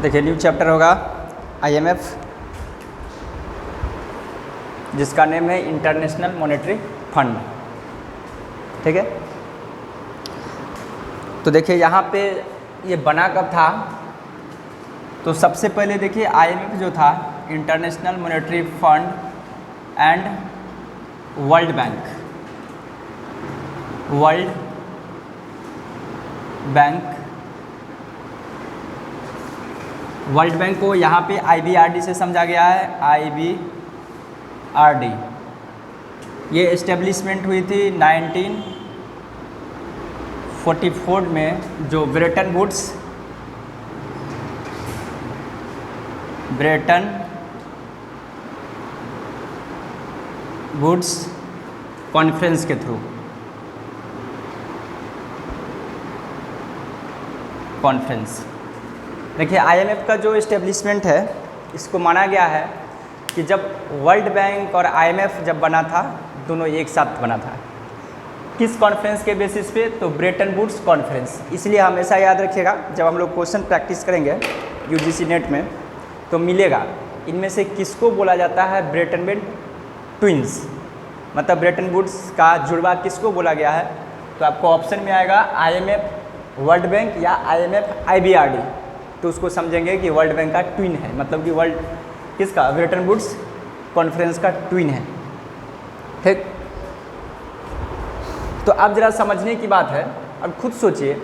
देखिए new chapter होगा IMF, जिसका नेम है इंटरनेशनल मॉनेटरी फंड। ठीक है, तो देखिए यहाँ पे ये बना कब था, तो सबसे पहले देखिए IMF जो था international monetary fund and world bank को यहाँ पे IBRD से समझा गया है। IBRD ये एस्टेब्लिशमेंट हुई थी 1944 में, जो ब्रेटन वुड्स कॉन्फ्रेंस के थ्रू देखिए IMF का जो एस्टेब्लिशमेंट है, इसको माना गया है कि जब वर्ल्ड बैंक और IMF जब बना था, दोनों एक साथ बना था। किस कॉन्फ्रेंस के बेसिस पे, तो ब्रेटन वुड्स कॉन्फ्रेंस। इसलिए हमेशा याद रखिएगा, जब हम लोग क्वेश्चन प्रैक्टिस करेंगे UGC नेट में तो मिलेगा, इनमें से किसको बोला जाता है ब्रेटन वुड्स ट्विंस, मतलब ब्रेटन वुड्स का जुड़वा किसको बोला गया है। तो आपको ऑप्शन में आएगा IMF वर्ल्ड बैंक या IMF IBRD, तो उसको समझेंगे कि वर्ल्ड बैंक का ट्विन है, मतलब कि वर्ल्ड किसका, ब्रेटन वुड्स कॉन्फ्रेंस का ट्विन है। ठीक, तो अब जरा समझने की बात है, अब खुद सोचिए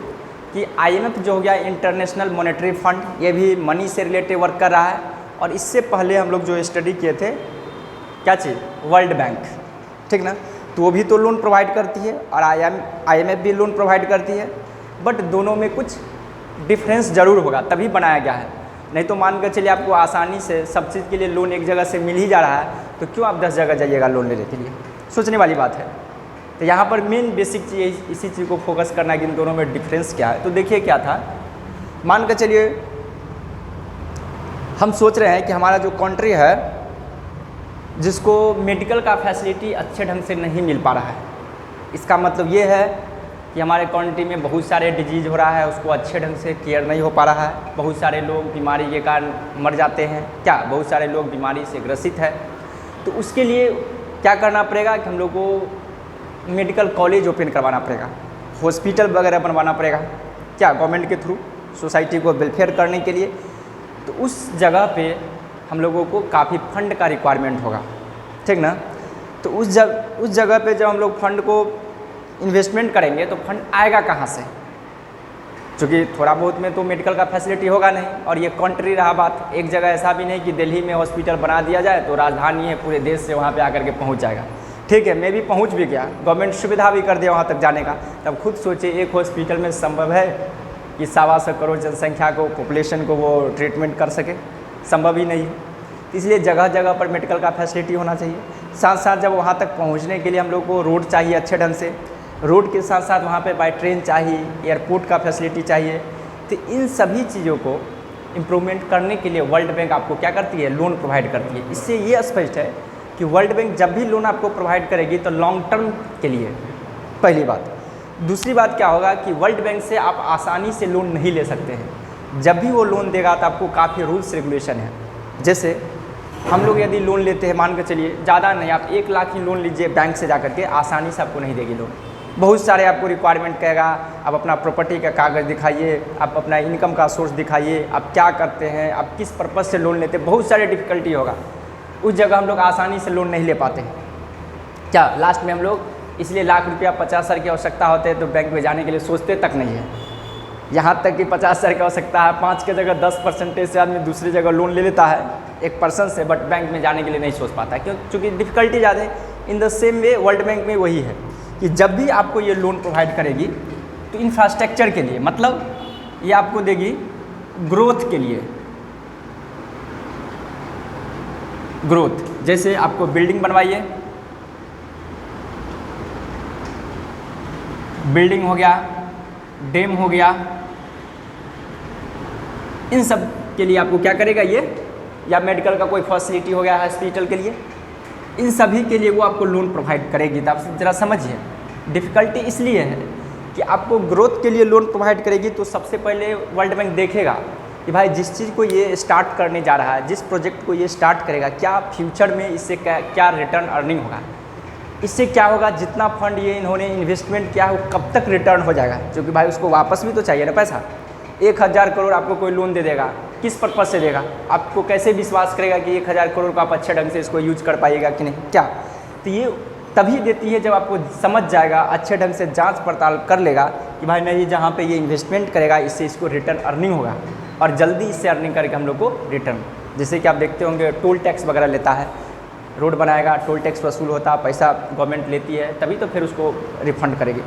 कि IMF जो हो गया इंटरनेशनल मॉनेटरी फंड, ये भी मनी से रिलेटेड वर्क कर रहा है। और इससे पहले हम लोग जो स्टडी किए थे, क्या चीज़, वर्ल्ड बैंक, ठीक ना, तो वो भी तो लोन प्रोवाइड करती है और IMF भी लोन प्रोवाइड करती है, बट दोनों में कुछ डिफरेंस ज़रूर होगा, तभी बनाया गया है। नहीं तो मान कर चलिए आपको आसानी से सब चीज़ के लिए लोन एक जगह से मिल ही जा रहा है, तो क्यों आप 10 जगह जाइएगा लोन लेने के लिए, सोचने वाली बात है। तो यहाँ पर मेन बेसिक चीज़ इसी चीज़ को फोकस करना है कि इन दोनों में डिफरेंस क्या है। तो देखिए क्या था, मान कर चलिए हम सोच रहे हैं कि हमारा जो कंट्री है, जिसको मेडिकल का फैसिलिटी अच्छे ढंग से नहीं मिल पा रहा है, इसका मतलब ये है कि हमारे कंट्री में बहुत सारे डिजीज़ हो रहा है, उसको अच्छे ढंग से केयर नहीं हो पा रहा है, बहुत सारे लोग बीमारी के कारण मर जाते हैं, क्या बहुत सारे लोग बीमारी से ग्रसित है। तो उसके लिए क्या करना पड़ेगा कि हम लोग को मेडिकल कॉलेज ओपन करवाना पड़ेगा, हॉस्पिटल वगैरह बनवाना पड़ेगा, क्या गवर्नमेंट के थ्रू सोसाइटी को वेलफेयर करने के लिए। तो उस जगह पे हम लोगों को काफ़ी फंड का रिक्वायरमेंट होगा, ठीक ना। तो उस जगह पे जब हम लोग फंड को इन्वेस्टमेंट करेंगे तो फंड आएगा कहाँ से, क्योंकि थोड़ा बहुत में तो मेडिकल का फैसिलिटी होगा नहीं। और ये कंट्री रहा बात, एक जगह ऐसा भी नहीं कि दिल्ली में हॉस्पिटल बना दिया जाए तो राजधानी है, पूरे देश से वहाँ पे आकर के पहुँच जाएगा। ठीक है, मैं भी पहुँच भी गया, गवर्नमेंट सुविधा भी कर दिया वहाँ तक जाने का। तब खुद सोचिए एक हॉस्पिटल में संभव है कि 125 करोड़ जनसंख्या को, पॉपुलेशन को वो ट्रीटमेंट कर सके, संभव ही नहीं है। इसलिए जगह जगह पर मेडिकल का फैसिलिटी होना चाहिए। साथ साथ जब वहाँ तक पहुँचने के लिए हम लोग को रोड चाहिए अच्छे ढंग से, रोड के साथ साथ वहाँ पे बाय ट्रेन चाहिए, एयरपोर्ट का फैसिलिटी चाहिए। तो इन सभी चीज़ों को इम्प्रूवमेंट करने के लिए वर्ल्ड बैंक आपको क्या करती है, लोन प्रोवाइड करती है। इससे ये स्पष्ट है कि वर्ल्ड बैंक जब भी लोन आपको प्रोवाइड करेगी तो लॉन्ग टर्म के लिए, पहली बात। दूसरी बात क्या होगा कि वर्ल्ड बैंक से आप आसानी से लोन नहीं ले सकते हैं। जब भी वो लोन देगा तो आपको काफ़ी रूल्स रेगुलेशन है। जैसे हम लोग यदि लोन लेते हैं, मान कर चलिए ज़्यादा नहीं, आप 1 लाख ही लोन लीजिए बैंक से जा करके, आसानी से आपको नहीं देगी लोन। बहुत सारे आपको रिक्वायरमेंट कहेगा, आप अपना प्रॉपर्टी का कागज़ दिखाइए, आप अपना इनकम का सोर्स दिखाइए, आप क्या करते हैं, आप किस पर्पज़ से लोन लेते हैं, बहुत सारे डिफ़िकल्टी होगा। उस जगह हम लोग आसानी से लोन नहीं ले पाते हैं। क्या लास्ट में हम लोग इसलिए लाख रुपया 50 हज़ार की आवश्यकता होते हैं तो बैंक में जाने के लिए सोचते तक नहीं है। यहाँ तक कि 50 हज़ार की आवश्यकता है, 5 की जगह 10% से आदमी दूसरी जगह लोन ले लेता है एक पर्सन से, बट बैंक में जाने के लिए नहीं सोच पाता, क्योंकि डिफ़िकल्टी ज़्यादा है। In the same way world bank में वही है कि जब भी आपको ये लोन प्रोवाइड करेगी तो इंफ्रास्ट्रक्चर के लिए, मतलब ये आपको देगी ग्रोथ के लिए, ग्रोथ। जैसे आपको बिल्डिंग बनवाइए, बिल्डिंग हो गया, डैम हो गया, इन सब के लिए आपको क्या करेगा ये, या मेडिकल का कोई फैसिलिटी हो गया हॉस्पिटल के लिए, इन सभी के लिए वो आपको लोन प्रोवाइड करेगी। तो आप ज़रा समझिए, डिफ़िकल्टी इसलिए है कि आपको ग्रोथ के लिए लोन प्रोवाइड करेगी तो सबसे पहले वर्ल्ड बैंक देखेगा कि भाई जिस चीज़ को ये स्टार्ट करने जा रहा है, जिस प्रोजेक्ट को ये स्टार्ट करेगा, क्या फ्यूचर में इससे क्या रिटर्न अर्निंग होगा, इससे क्या होगा, जितना फंड ये इन्होंने इन्वेस्टमेंट किया है वो कब तक रिटर्न हो जाएगा, क्योंकि भाई उसको वापस भी तो चाहिए ना पैसा। 1000 करोड़ आपको कोई लोन दे देगा, किस पर्पज़ से देगा, आपको कैसे विश्वास करेगा कि 1000 करोड़ को आप अच्छे ढंग से इसको यूज कर पाइएगा कि नहीं, क्या। तो ये तभी देती है जब आपको समझ जाएगा, अच्छे ढंग से जांच पड़ताल कर लेगा कि भाई नहीं, जहाँ पे ये इन्वेस्टमेंट करेगा इससे इसको रिटर्न अर्निंग होगा और जल्दी इससे अर्निंग करके हम लोग को रिटर्न। जैसे कि आप देखते होंगे टोल टैक्स वगैरह लेता है, रोड बनाएगा, टोल टैक्स वसूल होता है, पैसा गवर्नमेंट लेती है, तभी तो फिर उसको रिफंड करेगी।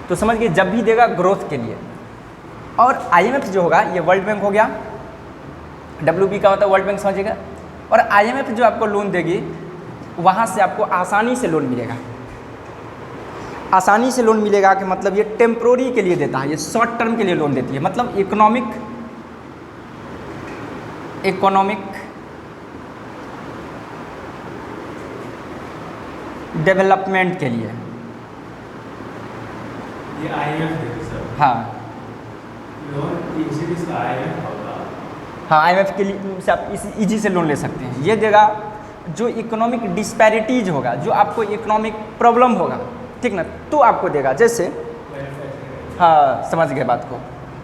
तो समझिए जब भी देगा ग्रोथ के लिए। और IMF जो होगा ये वर्ल्ड बैंक हो गया, WB का होता है वर्ल्ड बैंक, समझिएगा। और IMF जो आपको लोन देगी वहाँ से आपको आसानी से लोन मिलेगा। आसानी से लोन मिलेगा कि मतलब ये टेम्प्रोरी के लिए देता है, ये शॉर्ट टर्म के लिए लोन देती है, मतलब इकोनॉमिक डेवलपमेंट के लिए। ये IMF देती सर। हाँ लोन इजीली से IMF होगा। हाँ, IMF के लिए से आप इजी से लोन ले सकते हैं। ये देगा जो इकोनॉमिक डिस्पैरिटीज होगा, जो आपको इकोनॉमिक प्रॉब्लम होगा, ठीक ना, तो आपको देगा। जैसे हाँ, समझ गए बात को,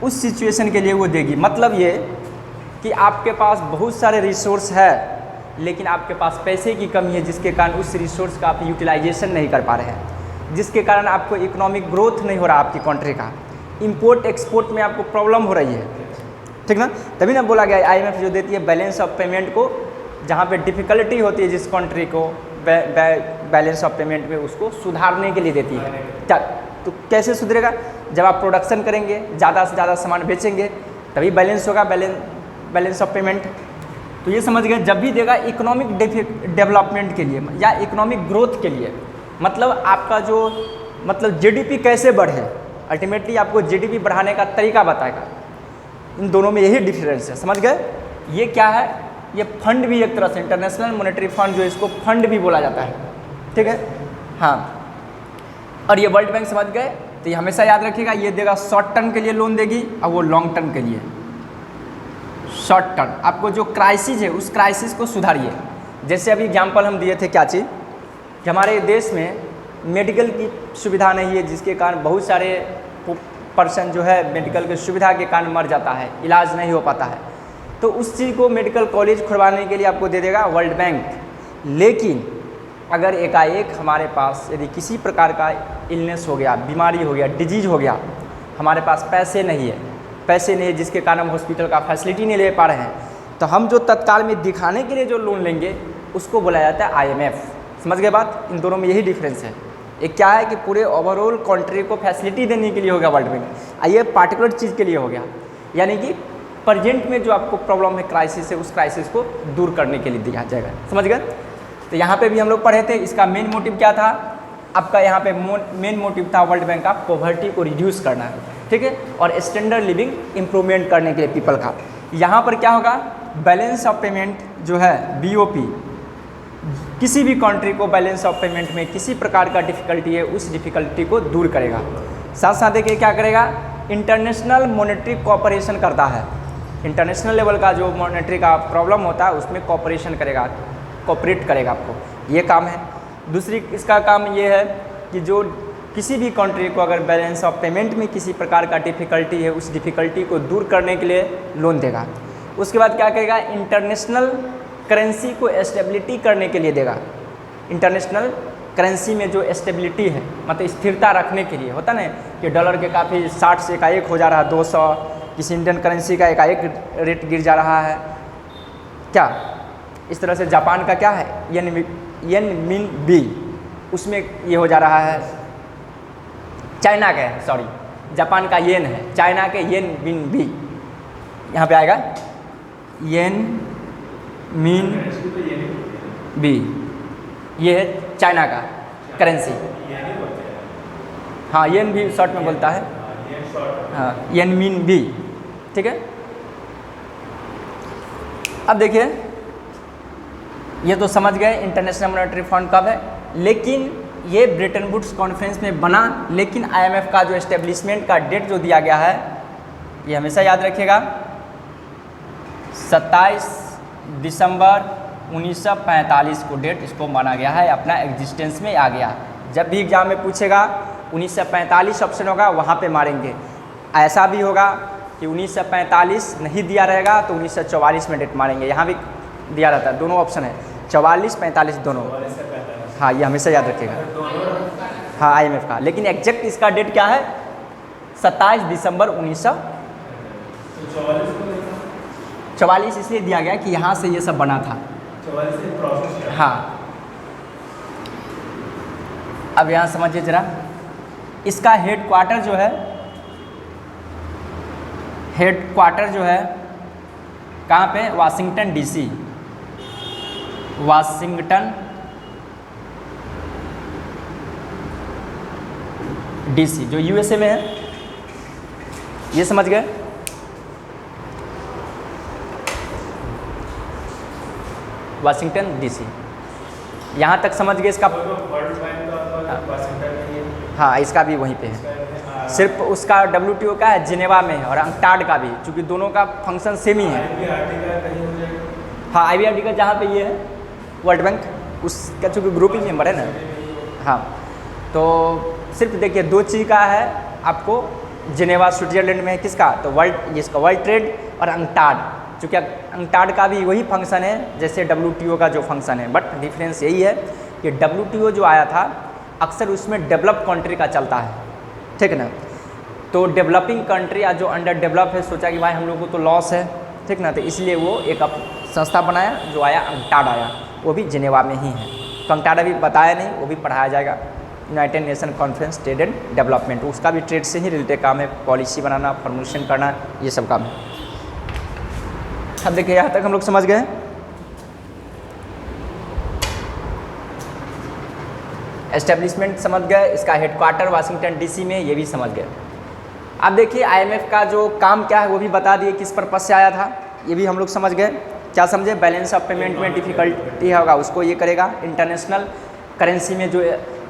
उस सिचुएशन के लिए वो देगी। मतलब ये कि आपके पास बहुत सारे रिसोर्स है लेकिन आपके पास पैसे की कमी है, जिसके कारण उस रिसोर्स का आप यूटिलाइजेशन नहीं कर पा रहे हैं, जिसके कारण आपको इकोनॉमिक ग्रोथ नहीं हो रहा आपकी कंट्री का, इंपोर्ट एक्सपोर्ट में आपको प्रॉब्लम हो रही है, ठीक ना। तभी ना बोला गया IMF जो देती है बैलेंस ऑफ पेमेंट को, जहाँ पे डिफ़िकल्टी होती है जिस कंट्री को बैलेंस ऑफ पेमेंट में, उसको सुधारने के लिए देती है। क्या तो कैसे सुधरेगा, जब आप प्रोडक्शन करेंगे, ज़्यादा से ज़्यादा सामान बेचेंगे, तभी बैलेंस होगा, बैलेंस ऑफ पेमेंट। तो ये समझ गए, जब भी देगा इकोनॉमिक डेवलपमेंट के लिए या इकोनॉमिक ग्रोथ के लिए, मतलब आपका जो मतलब GDP कैसे बढ़े, अल्टीमेटली आपको GDP बढ़ाने का तरीका बताएगा। इन दोनों में यही डिफरेंस है, समझ गए। ये क्या है, ये फंड भी एक तरह से, इंटरनेशनल मॉनेटरी फंड जो इसको फंड भी बोला जाता है, ठीक है। हाँ, और ये वर्ल्ड बैंक, समझ गए। तो ये हमेशा याद रखिएगा, ये देगा शॉर्ट टर्म के लिए लोन देगी और वो लॉन्ग टर्म के लिए। शॉर्ट टर्म आपको जो क्राइसिस है उस क्राइसिस को सुधारिए। जैसे अभी एग्जाम्पल हम दिए थे क्या चीज़, कि हमारे देश में मेडिकल की सुविधा नहीं है, जिसके कारण बहुत सारे पर्सन जो है मेडिकल की सुविधा के कारण मर जाता है, इलाज नहीं हो पाता है। तो उस चीज़ को मेडिकल कॉलेज खुलवाने के लिए आपको दे देगा वर्ल्ड बैंक। लेकिन अगर एकाएक हमारे पास यदि किसी प्रकार का इलनेस हो गया, बीमारी हो गया, डिजीज हो गया, हमारे पास पैसे नहीं है, जिसके कारण हम हॉस्पिटल का फैसिलिटी नहीं ले पा रहे हैं, तो हम जो तत्काल में दिखाने के लिए जो लोन लेंगे उसको बोला जाता है IMF। समझ गए बात। इन दोनों में यही डिफरेंस है। एक क्या है कि पूरे ओवरऑल कंट्री को फैसिलिटी देने के लिए हो गया वर्ल्ड बैंक, ये पार्टिकुलर चीज़ के लिए हो गया, यानी कि प्रेजेंट में जो आपको प्रॉब्लम है, क्राइसिस है, उस क्राइसिस को दूर करने के लिए दिया जाएगा। समझ गए। तो यहाँ पे भी हम लोग पढ़े थे, इसका मेन मोटिव क्या था आपका, यहाँ पे मेन मोटिव था वर्ल्ड बैंक का पॉवर्टी को रिड्यूस करना है, ठीक है, और स्टैंडर्ड लिविंग इम्प्रूवमेंट करने के लिए पीपल का। यहाँ पर क्या होगा, बैलेंस ऑफ पेमेंट जो है BOP, किसी भी कंट्री को बैलेंस ऑफ पेमेंट में किसी प्रकार का डिफ़िकल्टी है, उस डिफ़िकल्टी को दूर करेगा। साथ साथ देखिए क्या करेगा, इंटरनेशनल मॉनेटरी कोऑपरेशन करता है। इंटरनेशनल लेवल का जो मॉनेटरी का प्रॉब्लम होता है उसमें कोऑपरेशन करेगा, कोऑपरेट करेगा आपको, ये काम है। दूसरी इसका काम ये है कि जो किसी भी कंट्री को अगर बैलेंस ऑफ पेमेंट में किसी प्रकार का डिफ़िकल्टी है, उस डिफ़िकल्टी को दूर करने के लिए लोन देगा। उसके बाद क्या करेगा, इंटरनेशनल करेंसी को स्टेबिलिटी करने के लिए देगा। इंटरनेशनल करेंसी में जो स्टेबिलिटी है, मतलब स्थिरता रखने के लिए, होता ना कि डॉलर के काफ़ी 60 से एकाएक हो जा रहा है 200, किसी इंडियन करेंसी का एकाएक रेट गिर जा रहा है, क्या इस तरह से जापान का क्या है येन मिन बी, उसमें ये हो जा रहा है। चाइना का है, सॉरी, जापान का येन है, चाइना के येन मिन बी, यहाँ पे आएगा येन मिन बी, ये है चाइना का करेंसी। हाँ, येन भी शॉर्ट में बोलता है, हाँ, येन मिन बी, ठीक है। अब देखिए, ये तो समझ गए इंटरनेशनल मॉनेटरी फंड कब है, लेकिन ये ब्रेटन वुड्स कॉन्फ्रेंस में बना, लेकिन IMF का जो एस्टेब्लिशमेंट का डेट जो दिया गया है, ये हमेशा याद रखिएगा, 27 दिसंबर 1945 को डेट इसको माना गया है, अपना एग्जिस्टेंस में आ गया। जब भी एग्जाम में पूछेगा 1945 ऑप्शन होगा, वहाँ पे मारेंगे। ऐसा भी होगा कि 1945 नहीं दिया रहेगा तो 1944 में डेट मारेंगे, यहाँ भी दिया रहता है, दोनों ऑप्शन है, 44 45 दोनों। हाँ, ये हमेशा याद रखिएगा। हाँ, IMF का, लेकिन एग्जैक्ट इसका डेट क्या है? 27 दिसंबर 1944 इसलिए दिया गया कि यहाँ से ये सब बना था। हाँ, अब यहाँ समझिए जरा, इसका हेडक्वार्टर जो है कहाँ पे? वाशिंगटन DC, वाशिंगटन DC जो USA में है, ये समझ गए। वाशिंगटन DC, यहाँ तक समझ गए। इसका वर्ल्ड बैंक का वाशिंगटन में ही है। हाँ, इसका भी वहीं पे है, सिर्फ उसका WTO का है जिनेवा में है, और अंकटाड का भी, चूँकि दोनों का फंक्शन सेम ही है। हाँ, IBRD का जहाँ पे ये है वर्ल्ड बैंक, उसका चूँकि ग्रुप ही मेंबर है ना। हाँ, तो सिर्फ देखिए दो चीज़ का है आपको, जिनेवा स्विट्जरलैंड में है, किसका? तो इसका वर्ल्ड ट्रेड और अंकटाड, चूँकि अंकटाड का भी वही फंक्शन है जैसे WTO का जो फंक्शन है, बट डिफरेंस यही है कि WTO जो आया था अक्सर उसमें डेवलप कंट्री का चलता है, ठीक है ना। तो डेवलपिंग कंट्री या जो अंडर डेवलप है, सोचा कि भाई हम लोग को तो लॉस है, ठीक ना, तो इसलिए वो एक संस्था बनाया जो आया, अंकटाड आया, वो भी जिनेवा में ही है। तो अंकटाड अभी बताया नहीं, वो भी पढ़ाया जाएगा। United nation conference trade and development, उसका भी ट्रेड से ही रिलेटेड काम है, पॉलिसी बनाना, फॉर्मुलेशन करना, ये सब काम है। अब देखिए यहाँ तक हम लोग समझ गए। एस्टेब्लिशमेंट समझ गए, इसका हेडक्वार्टर वाशिंगटन DC में, ये भी समझ गए। अब देखिए IMF का जो काम क्या है वो भी बता दिए, किस पर्पज से आया था, ये भी हम लोग समझ गए। क्या समझे? बैलेंस ऑफ पेमेंट में डिफिकल्टी होगा उसको ये करेगा, इंटरनेशनल करेंसी में जो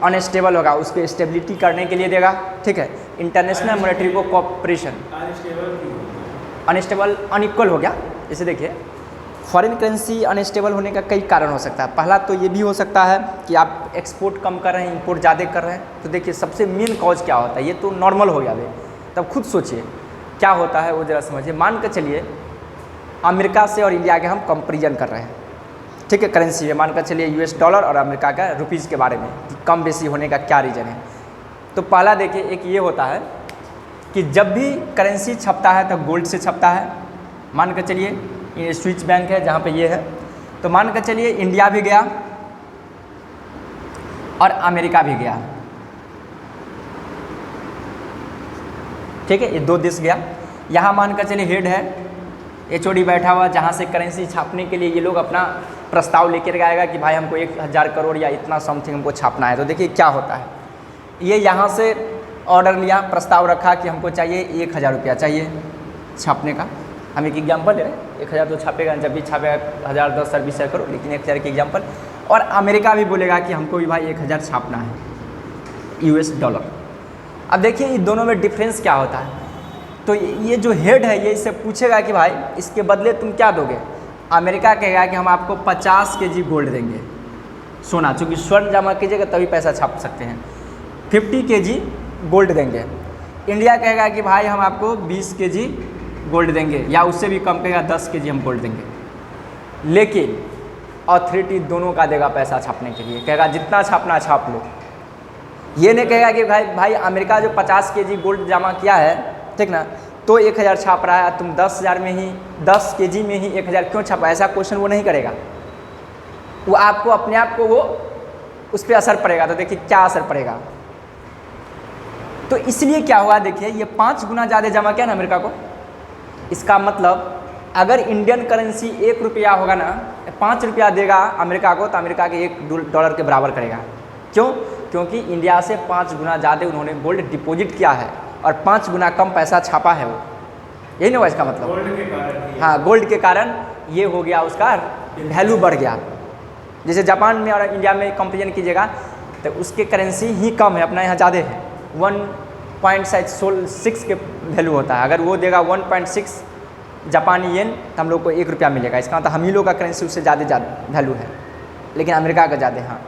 अनस्टेबल होगा उसको स्टेबिलिटी करने के लिए देगा, ठीक है। इंटरनेशनल मॉनेटरी को कोऑपरेशन, अनस्टेबल अनइक्वल हो गया। जैसे देखिए फॉरेन करेंसी अनस्टेबल होने का कई कारण हो सकता है। पहला तो ये भी हो सकता है कि आप एक्सपोर्ट कम कर रहे हैं, इंपोर्ट ज़्यादा कर रहे हैं। तो देखिए सबसे मेन कॉज क्या होता है, ये तो नॉर्मल हो गया भाई, तब खुद सोचिए क्या होता है वो ज़रा समझिए। मान कर चलिए अमेरिका से और इंडिया के हम कंपेरिजन कर रहे हैं, ठीक है, करेंसी में। मान कर चलिए US डॉलर और अमेरिका का रुपीज़ के बारे में कि कम बेसी होने का क्या रीज़न है। तो पहला देखिए एक ये होता है कि जब भी करेंसी छपता है तो गोल्ड से छपता है। मान कर चलिए ये स्विस बैंक है जहाँ पे ये है, तो मान कर चलिए इंडिया भी गया और अमेरिका भी गया, ठीक है, ये दो देश गया। यहाँ मान कर चलिए हेड है HOD बैठा हुआ, जहाँ से करेंसी छापने के लिए ये लोग अपना प्रस्ताव लेकर आएगा कि भाई हमको 1000 करोड़ या इतना समथिंग हमको छापना है। तो देखिए क्या होता है, ये यहाँ से ऑर्डर लिया, प्रस्ताव रखा कि हमको चाहिए 1000 रुपया चाहिए छापने का। हम एक एग्जाम्पल दे रहे हैं, 1000 तो छापेगा, जब भी छापेगा 1000 10 सर्विस करो, लेकिन 1000 की एग्जाम्पल। और अमेरिका भी बोलेगा कि हमको भी भाई 1000 छापना है US डॉलर। अब देखिए इन दोनों में डिफरेंस क्या होता है। तो ये जो हेड है ये इससे पूछेगा कि भाई इसके बदले तुम क्या दोगे। अमेरिका कहेगा कि हम आपको 50 kg गोल्ड देंगे, सोना, चूँकि स्वर्ण जमा कीजिएगा तभी पैसा छाप सकते हैं। 50 kg गोल्ड देंगे। इंडिया कहेगा कि भाई हम आपको 20 kg गोल्ड देंगे, या उससे भी कम कहेगा 10 kg हम गोल्ड देंगे। लेकिन अथॉरिटी दोनों का देगा पैसा छापने के लिए, कहेगा जितना छापना छाप लो। ये नहीं कहेगा कि भाई अमेरिका जो 50 kg गोल्ड जमा किया है, ठीक ना, तो 1000 छाप रहा है, तुम 10,000 में ही 10 kg में ही 1000 क्यों छापा, ऐसा क्वेश्चन वो नहीं करेगा। वो आपको अपने आप को वो उस पर असर पड़ेगा। तो देखिए क्या असर पड़ेगा, तो इसलिए क्या हुआ, देखिए ये 5 गुना ज़्यादा जमा किया ना अमेरिका को। इसका मतलब अगर इंडियन करेंसी 1 रुपया होगा ना, 5 रुपया देगा अमेरिका को, तो अमेरिका के $1 के बराबर करेगा। क्यों? क्योंकि इंडिया से 5 गुना ज़्यादा उन्होंने गोल्ड डिपॉजिट किया है और 5 गुना कम पैसा छापा है वो। यही ना हुआ इसका मतलब, गोल्ड के कारण। हाँ, गोल्ड के कारण ये हो गया, उसका वैल्यू बढ़ गया। जैसे जापान में और इंडिया में कंपेरिजन कीजिएगा तो उसके करेंसी ही कम है, अपना यहाँ ज़्यादा है। 1.6 के वैल्यू होता है, अगर वो देगा 1.6 जापानी येन तो हम लोग को 1 रुपया मिलेगा। इसका मतलब हम ही लोग का करेंसी उससे ज़्यादा वैल्यू है, लेकिन अमेरिका का ज़्यादा। हाँ,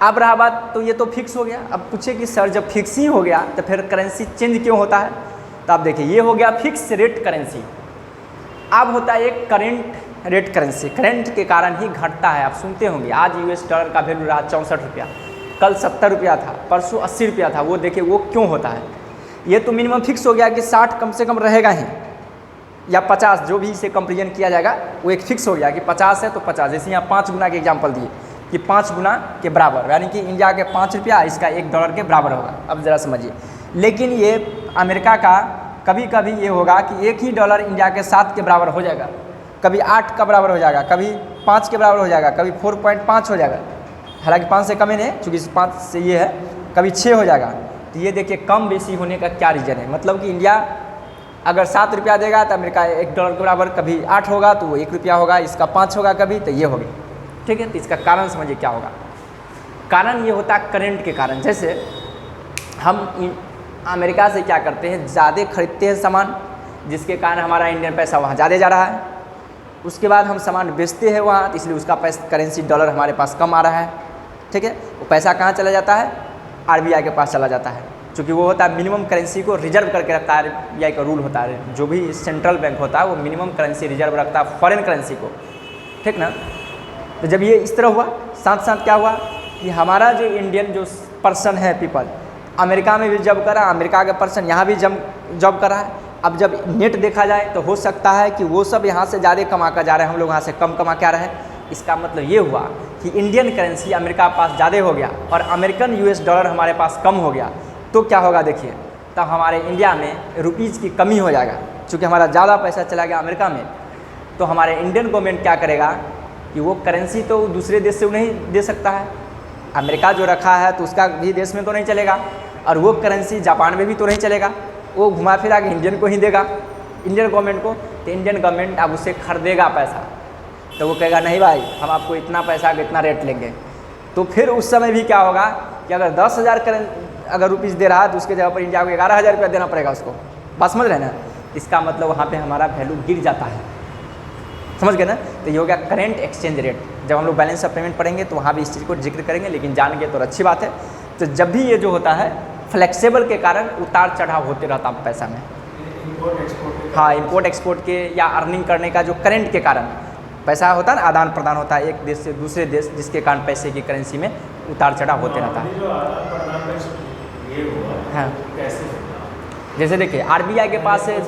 अब रहा बात, तो ये तो फिक्स हो गया। अब पूछे कि सर जब फिक्स ही हो गया तो फिर करेंसी चेंज क्यों होता है? तो आप देखिए, ये हो गया फिक्स रेट करेंसी। अब होता है एक करेंट रेट करेंसी, करंट के कारण ही घटता है। आप सुनते होंगे आज US डॉलर का वैल्यू रहा 64 रुपया, कल 70 रुपया था, परसों 80 रुपया था। वो देखिए वो क्यों होता है? ये तो मिनिमम फिक्स हो गया कि 60 कम से कम रहेगा ही, या 50, जो भी इसे कंपेरिजन किया जाएगा वो एक फिक्स हो गया कि 50 है तो 50। जैसे यहाँ 5 गुना के एग्जाम्पल दिए कि 5 गुना के बराबर, यानी कि इंडिया के 5 रुपया इसका 1 डॉलर के बराबर होगा। अब ज़रा समझिए, लेकिन ये अमेरिका का कभी कभी ये होगा कि 1 ही डॉलर इंडिया के 7 के बराबर हो जाएगा, कभी 8 का बराबर हो जाएगा, कभी 5 के बराबर हो जाएगा, कभी 4.5 हो जाएगा। हालांकि 5 से कम ही नहीं, चूँकि 5 से ये है, कभी 6 हो जाएगा। तो ये देखिए कम बेसी होने का क्या रीज़न है? मतलब कि इंडिया अगर 7 रुपया देगा तो अमेरिका 1 डॉलर के बराबर, कभी 8 होगा तो वो 1 रुपया होगा, इसका 5 होगा कभी, तो ये होगा। ठीक है, तो इसका कारण समझिए क्या होगा। कारण ये होता है करंट के कारण। जैसे हम अमेरिका से क्या करते हैं, ज़्यादा खरीदते हैं सामान, जिसके कारण हमारा इंडियन पैसा वहाँ ज़्यादा जा रहा है। उसके बाद हम सामान बेचते हैं वहाँ, तो इसलिए उसका पैसा करेंसी डॉलर हमारे पास कम आ रहा है। ठीक है, वो पैसा कहाँ चला जाता है? RBI के पास चला जाता है, क्योंकि वो होता है मिनिमम करेंसी को रिजर्व करके रखता है। RBI का रूल होता है, जो भी सेंट्रल बैंक होता है वो मिनिमम करेंसी रिजर्व रखता है फॉरेन करेंसी को। ठीक ना? तो जब ये इस तरह हुआ, साथ साथ क्या हुआ कि हमारा जो इंडियन जो पर्सन है, पीपल, अमेरिका में भी जॉब कर रहा है, अमेरिका का पर्सन यहाँ भी जॉब कर रहा है। अब जब नेट देखा जाए तो हो सकता है कि वो सब यहाँ से ज़्यादा कमा कर जा रहे हैं, हम लोग यहाँ से कम कमा के आ रहे हैं। इसका मतलब ये हुआ कि इंडियन करेंसी अमेरिका के पास ज़्यादा हो गया और अमेरिकन US डॉलर हमारे पास कम हो गया। तो क्या होगा देखिए, तब हमारे इंडिया में रुपीज़ की कमी हो जाएगा, क्योंकि हमारा ज़्यादा पैसा चला गया अमेरिका में। तो हमारे इंडियन गवर्नमेंट क्या करेगा कि वो करेंसी तो दूसरे देश से नहीं दे सकता है, अमेरिका जो रखा है तो उसका भी देश में तो नहीं चलेगा, और वो करेंसी जापान में भी तो नहीं चलेगा, वो घुमा फिरा के इंडियन को ही देगा, इंडियन गवर्नमेंट को। तो इंडियन गवर्नमेंट अब उससे खरीदेगा पैसा, तो वो कहेगा नहीं भाई हम आपको इतना पैसा का इतना रेट लेंगे। तो फिर उस समय भी क्या होगा कि अगर 10,000 अगर रुपीज़ दे रहा है तो उसके जगह पर इंडिया को 11,000 रुपया देना पड़ेगा उसको। बात समझ रहे हैं ना? इसका मतलब वहाँ पे हमारा वैल्यू गिर जाता है, समझ गए ना? तो ये हो गया करेंट एक्सचेंज रेट। जब हम लोग बैलेंस ऑफ पेमेंट पढ़ेंगे तो वहाँ भी इस चीज़ को जिक्र करेंगे, लेकिन जान गए तो अच्छी बात है। तो जब भी ये जो होता है फ्लेक्सिबल के कारण उतार चढ़ाव होते रहता है पैसा में। हाँ, इंपोर्ट एक्सपोर्ट के या अर्निंग करने का जो करंट के कारण पैसा होता है ना, आदान प्रदान होता है एक देश से दूसरे देश, जिसके कारण पैसे की करेंसी में उतार चढ़ाव होते रहता है। हाँ, जैसे देखिए RBI के पास है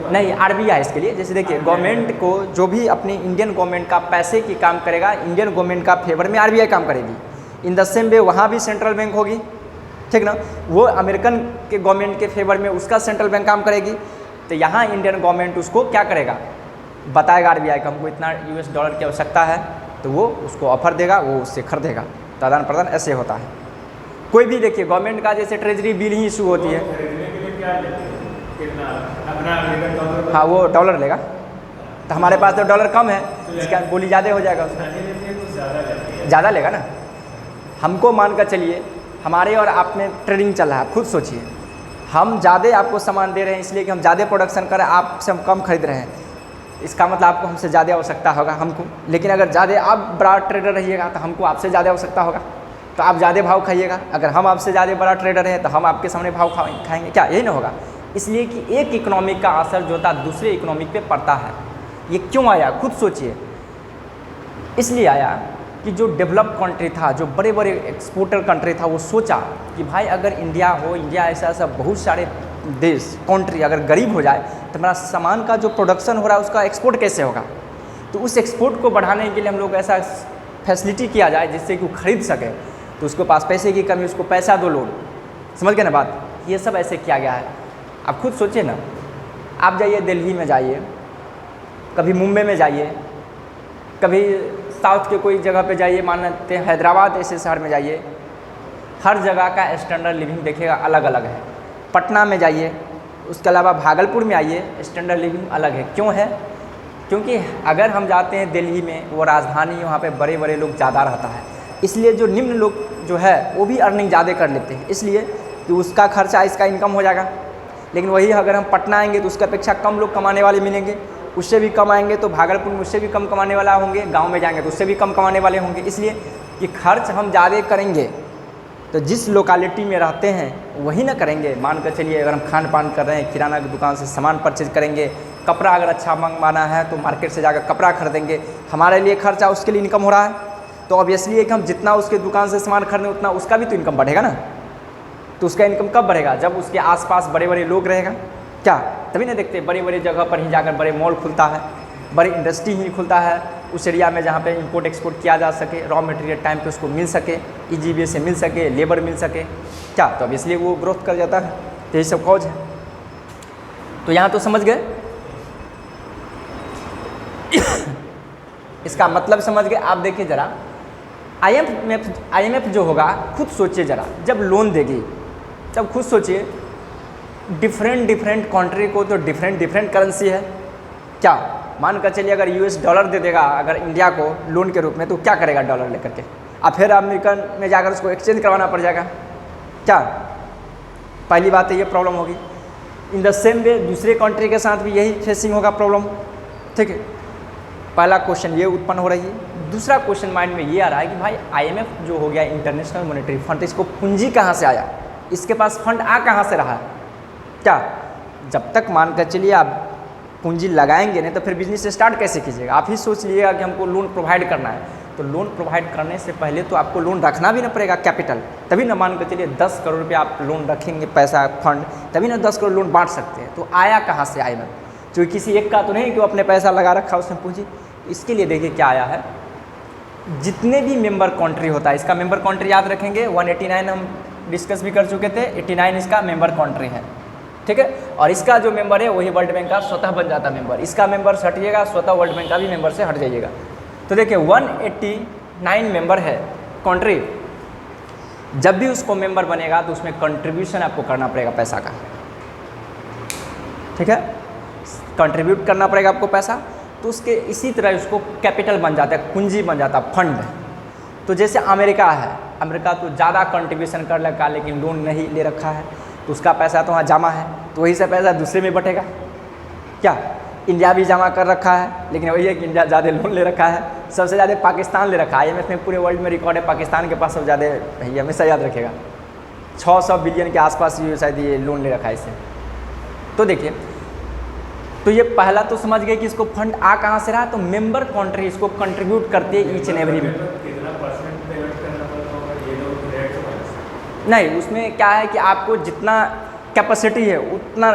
नहीं, RBI इसके लिए, जैसे देखिए गवर्नमेंट को जो भी अपनी इंडियन गवर्नमेंट का पैसे की काम करेगा, इंडियन गवर्नमेंट का फेवर में RBI काम करेगी। इन द सेम वे वहाँ भी सेंट्रल बैंक होगी, ठीक ना? वो अमेरिकन के गवर्नमेंट के फेवर में उसका सेंट्रल बैंक काम करेगी। तो यहाँ इंडियन गवर्नमेंट उसको क्या करेगा, बताएगा RBI को हमको इतना US डॉलर की आवश्यकता है, तो वो उसको ऑफर देगा, वो उससे खरीदेगा। तो आदान प्रदान ऐसे होता है। कोई भी देखिए गवर्नमेंट का जैसे ट्रेजरी बिल ही इशू होती है, हाँ वो डॉलर लेगा, तो हमारे पास तो डॉलर कम है, इसका बोली ज़्यादा हो जाएगा, उसमें ज़्यादा लेगा ना। हमको मान कर चलिए हमारे और आप में ट्रेडिंग चल रहा है, खुद सोचिए, हम ज़्यादा आपको सामान दे रहे हैं इसलिए कि हम ज़्यादा प्रोडक्शन कर रहे हैं, आपसे हम कम खरीद रहे हैं, इसका मतलब आपको हमसे ज़्यादा आवश्यकता होगा हमको। लेकिन अगर ज़्यादा आप बड़ा ट्रेडर रहिएगा तो हमको आपसे ज़्यादा आवश्यकता होगा, तो आप ज़्यादा भाव खाइएगा। अगर हम आपसे ज़्यादा बड़ा ट्रेडर हैं तो हम आपके सामने भाव खाएंगे क्या? यही ना होगा। इसलिए कि एक इकोनॉमिक का असर जो था दूसरे इकोनॉमिक पे पड़ता है। ये क्यों आया, खुद सोचिए। इसलिए आया कि जो डेवलप कंट्री था, जो बड़े बड़े एक्सपोर्टर कंट्री था, वो सोचा कि भाई अगर इंडिया हो, इंडिया ऐसा बहुत सारे देश कंट्री अगर गरीब हो जाए तो हमारा सामान का जो प्रोडक्शन हो रहा है उसका एक्सपोर्ट कैसे होगा। तो उस एक्सपोर्ट को बढ़ाने के लिए हम लोग ऐसा फैसिलिटी किया जाए जिससे कि वो खरीद सके। तो उसके पास पैसे की कमी, उसको पैसा दो लोन, समझ गए ना बात? ये सब ऐसे किया गया है। आप खुद सोचिए ना, आप जाइए दिल्ली में जाइए, कभी मुंबई में जाइए, कभी साउथ के कोई जगह पे जाइए, मानते हैं हैदराबाद ऐसे शहर में जाइए, हर जगह का स्टैंडर्ड लिविंग देखिएगा अलग अलग है। पटना में जाइए, उसके अलावा भागलपुर में आइए, स्टैंडर्ड लिविंग अलग है। क्यों है? क्योंकि अगर हम जाते हैं दिल्ली में, वो राजधानी, वहाँ पे बड़े बड़े लोग ज़्यादा रहता है, इसलिए जो निम्न लोग जो है वो भी अर्निंग ज़्यादा कर लेते हैं, इसलिए कि उसका खर्चा इसका इनकम हो जाएगा। लेकिन वही अगर हम पटना आएंगे तो उसकी अपेक्षा कम लोग कमाने वाले मिलेंगे, उससे भी कम आएंगे तो भागलपुर में उससे भी कम कमाने वाला होंगे, गांव में जाएंगे तो उससे भी कम कमाने वाले होंगे। इसलिए कि खर्च हम ज़्यादा करेंगे तो जिस लोकेलिटी में रहते हैं वही ना करेंगे। मान कर चलिए अगर हम खान पान कर रहे हैं, किराना की दुकान से सामान परचेज करेंगे, कपड़ा अगर अच्छा मंगवाना है तो मार्केट से जाकर कपड़ा खरीदेंगे, हमारे लिए खर्चा उसके लिए इनकम हो रहा है, तो ऑब्वियसली है कि हम जितना उसके दुकान से सामान खरीदें उतना उसका भी तो इनकम बढ़ेगा ना। तो उसका इनकम कब बढ़ेगा? जब उसके आसपास बड़े बड़े लोग रहेगा, क्या तभी ना देखते बड़े बड़े जगह पर ही जाकर बड़े मॉल खुलता है, बड़ी इंडस्ट्री ही खुलता है उस एरिया में जहाँ पे इंपोर्ट एक्सपोर्ट किया जा सके, रॉ मटेरियल टाइम पे उसको मिल सके, ईजी वे से मिल सके, लेबर मिल सके, क्या तो अब इसलिए वो ग्रोथ कर जाता है। तो यही सब कॉज है। तो यहाँ तो समझ गए इसका मतलब समझ गए। आप देखिए ज़रा IMF जो होगा खुद सोचिए ज़रा, जब लोन देगी तब खुद सोचिए डिफरेंट कंट्री को तो डिफरेंट करेंसी है। क्या मान कर चलिए अगर US डॉलर दे देगा अगर इंडिया को लोन के रूप में, तो क्या करेगा डॉलर लेकर के? अब फिर अमेरिकन में जाकर उसको एक्सचेंज करवाना पड़ जाएगा। क्या पहली बात है ये प्रॉब्लम होगी। इन द सेम वे दूसरे कंट्री के साथ भी यही फेसिंग होगा प्रॉब्लम। ठीक है, पहला क्वेश्चन ये उत्पन्न हो रही है। दूसरा क्वेश्चन माइंड में ये आ रहा है कि भाई IMF जो हो गया इंटरनेशनल मॉनेटरी फंड, इसको पूंजी कहाँ से आया, इसके पास फंड आ कहाँ से रहा? क्या जब तक मान कर चलिए आप पूंजी लगाएंगे नहीं तो फिर बिजनेस स्टार्ट कैसे कीजिएगा? आप ही सोच लीजिएगा कि हमको लोन प्रोवाइड करना है, तो लोन प्रोवाइड करने से पहले तो आपको लोन रखना भी ना पड़ेगा कैपिटल, तभी ना मान कर चलिए 10 करोड़ रुपये आप लोन रखेंगे पैसा फंड, तभी ना 10 करोड़ लोन बांट सकते हैं। तो आया कहाँ से IMF? क्योंकि किसी एक का तो नहीं कि वो अपने पैसा लगा रखा उसमें पूंजी। इसके लिए देखिए क्या आया है, जितने भी मेंबर कंट्री होता है, इसका मेंबर कंट्री याद रखेंगे 189 हम डिस्कस भी कर चुके थे, 89 इसका मेंबर कंट्री है। ठीक है, और इसका जो मेंबर है वही वर्ल्ड बैंक का स्वतः बन जाता मेंबर। इसका मेंबर से हटिएगा, स्वतः वर्ल्ड बैंक का भी मेंबर से हट जाइएगा। तो देखिए 189 मेंबर है कंट्री, जब भी उसको मेंबर बनेगा तो उसमें कंट्रीब्यूशन आपको करना पड़ेगा पैसा का। ठीक है, कंट्रीब्यूट करना पड़ेगा आपको पैसा, तो उसके इसी तरह उसको कैपिटल बन जाता है, पूंजी बन जाता है, फंड। तो जैसे अमेरिका है, अमेरिका तो ज़्यादा कंट्रीब्यूशन कर रखा लेकिन लोन नहीं ले रखा है, तो उसका पैसा तो वहाँ जमा है, तो वही से पैसा दूसरे में बटेगा। क्या इंडिया भी जमा कर रखा है, लेकिन वही है कि इंडिया ज़्यादा लोन ले रखा है, सबसे ज़्यादा पाकिस्तान ले रखा है। IMF में पूरे वर्ल्ड में रिकॉर्ड है, पाकिस्तान के पास सबसे ज़्यादा है, हमेशा याद रखेगा 600 बिलियन के आसपास ये शायद ये लोन ले रखा है इसे। तो देखिए, तो ये पहला तो समझ गए कि इसको फंड आ कहाँ से रहा, तो मेंबर कंट्री इसको कंट्रीब्यूट करती है ईच एंड एवरी में। कितना परसेंट पेमेंट करना पड़ता होगा ये लोग रेट से? नहीं, उसमें क्या है कि आपको जितना कैपेसिटी है उतना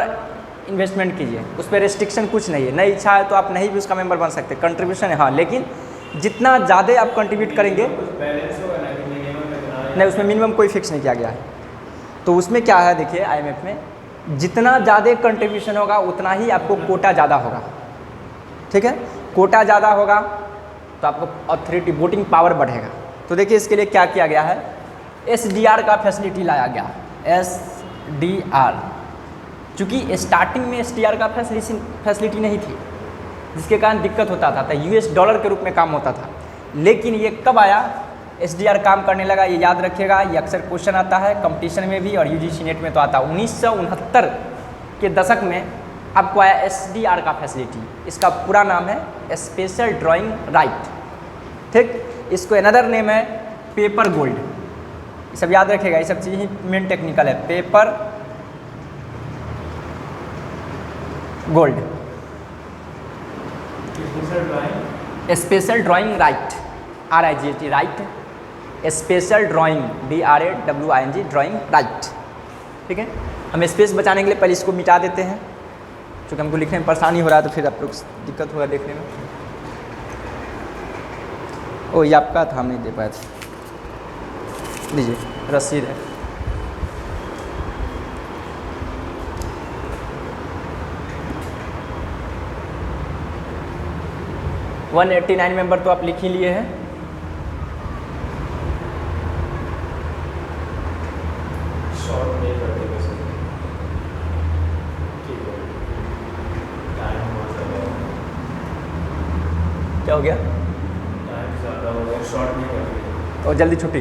इन्वेस्टमेंट कीजिए, उस पर रेस्ट्रिक्शन कुछ नहीं है। नहीं इच्छा है तो आप नहीं भी उसका मेंबर बन सकते, कंट्रीब्यूशन है हाँ, लेकिन जितना ज़्यादा आप कंट्रीब्यूट करेंगे, बैलेंस होगा ना कि मिनिमम इतना? नहीं उसमें मिनिमम कोई फिक्स नहीं किया गया है। तो उसमें क्या है देखिए IMF में जितना ज़्यादा कंट्रीब्यूशन होगा उतना ही आपको कोटा ज़्यादा होगा। ठीक है, कोटा ज़्यादा होगा तो आपको अथॉरिटी वोटिंग पावर बढ़ेगा। तो देखिए इसके लिए क्या किया गया है, SDR का फैसिलिटी लाया गया, SDR। चूँकि स्टार्टिंग में SDR का फैसिलिटी नहीं थी, जिसके कारण दिक्कत होता था, तो US डॉलर के रूप में काम होता था। लेकिन ये कब आया, SDR काम करने लगा, ये याद रखिएगा, ये अक्सर क्वेश्चन आता है कंपटीशन में भी और UGC नेट में तो आता है। 1969 के दशक में आपको आया SDR का फैसिलिटी। इसका पूरा नाम है स्पेशल ड्राइंग राइट। ठीक, इसको अनदर नेम है पेपर गोल्ड। ये सब याद रखिएगा, ये सब चीज़ ही मेन टेक्निकल है, paper gold. Special drawing right, RIGHT right, special drawing DRAWING drawing right. ठीक है, हम स्पेस बचाने के लिए पहले इसको मिटा देते हैं, क्योंकि हमको लिखने में परेशानी हो रहा है, तो फिर आप लोग दिक्कत होगा देखने में। ओ ये आपका था, हम नहीं दे पाए थे, लीजिए रसीद है। वन 189 मेंबर तो आप लिख ही लिए हैं। शॉर्ट नहीं करते वैसे, ठीक है, टाइम बहुत ज़्यादा हो गया। क्या हो गया, टाइम ज़्यादा हो गया, शॉर्ट नहीं करते और जल्दी छुट्टी।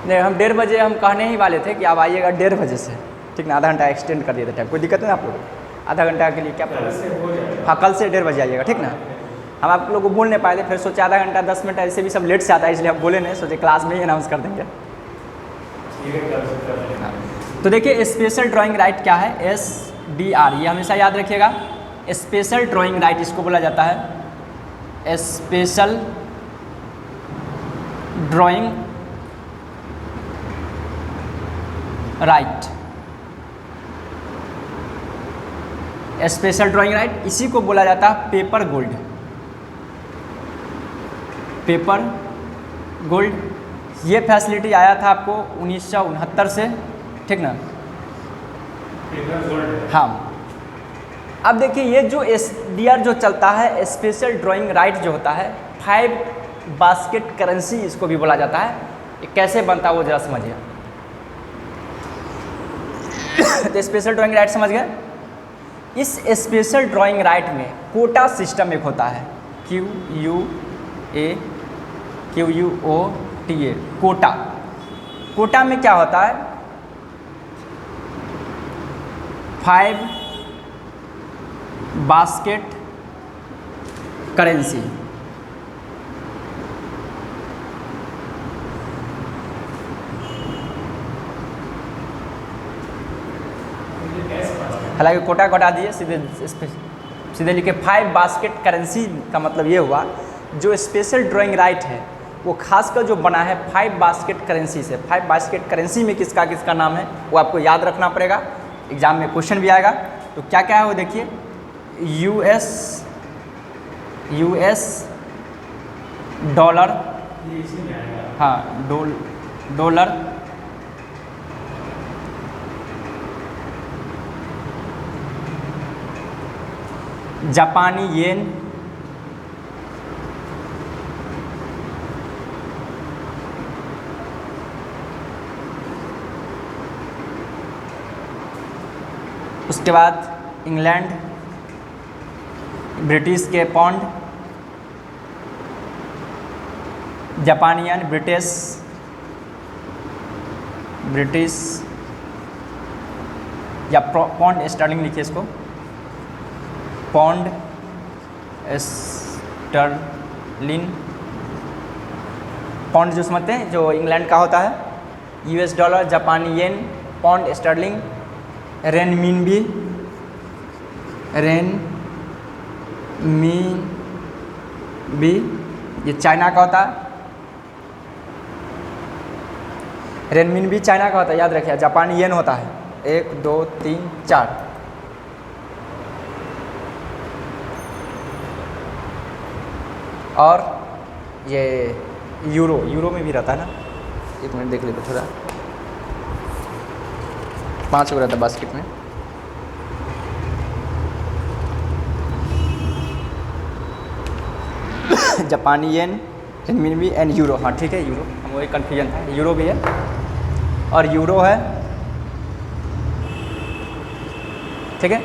नहीं, हम 1:30 बजे हम कहने ही वाले थे कि आप आइएगा 1:30 बजे से। ठीक ना, आधा घंटा एक्सटेंड कर दिया था टाइम, कोई दिक्कत नहीं आप लोग, आधा घंटा के लिए क्या कल प्रॉब्लम। से हो जाएगा। हाँ कल से 1:30 बजे आइएगा, ठीक ना। हम आप लोग को बोल नहीं पाए थे, फिर सोचे आधा घंटा 10 मिनट ऐसे भी सब लेट से आता है, इसलिए हम बोले नहीं, सोचे क्लास में ही अनाउंस कर देंगे। ठीक है, कल से कर लेंगे। तो देखिए स्पेशल ड्राइंग राइट क्या है, SDR, ये हमेशा याद रखिएगा। स्पेशल ड्राइंग राइट इसको बोला जाता है, special drawing right, special drawing right, इसी को बोला जाता है पेपर गोल्ड, पेपर गोल्ड। ये फैसिलिटी आया था आपको 1969 से, ठीक ना। Paper gold. हाँ, अब देखिए ये जो SDR जो चलता है, स्पेशल ड्राइंग राइट जो होता है, 5 बास्केट करेंसी इसको भी बोला जाता है। ये कैसे बनता है वो जरा समझिए। तो स्पेशल ड्राइंग राइट समझ गए। इस स्पेशल ड्राइंग राइट में कोटा सिस्टम एक होता है, QUOTA, कोटा। कोटा में क्या होता है, 5 बास्केट करेंसी, हालांकि कोटा को हटा दिए, सीधे लिखे 5 बास्केट करेंसी का मतलब ये हुआ, जो स्पेशल ड्राइंग राइट है वो खासकर जो बना है 5 बास्केट करेंसी से। 5 बास्केट करेंसी में किसका किसका नाम है वो आपको याद रखना पड़ेगा, एग्जाम में क्वेश्चन भी आएगा। तो क्या क्या है वो देखिए, US डॉलर, ये इसी में आएगा। हाँ डॉलर, जापानी येन, उसके बाद इंग्लैंड, ब्रिटिश के पाउंड, जापानियन, ब्रिटिश या पाउंड स्टर्लिंग लिखिए इसको, पाउंड स्टर्लिन, पाउंड जो समझते हैं जो इंग्लैंड का होता है, US डॉलर, जापानी येन, पाउंड स्टर्लिंग, रेनमिनबी, ये चाइना का होता है, रेनमिनबी चाइना का होता है, याद रखिए। जापानी येन होता है 1 2 3 4। और ये यूरो में भी रहता है ना, एक मिनट देख लेते थोड़ा, 5 को रहता है बास्केट में। जापानी येन, रेनमिनबी एंड यूरो, हाँ ठीक है यूरो, हम वही कन्फ्यूजन था, यूरो भी है और यूरो है, ठीक है।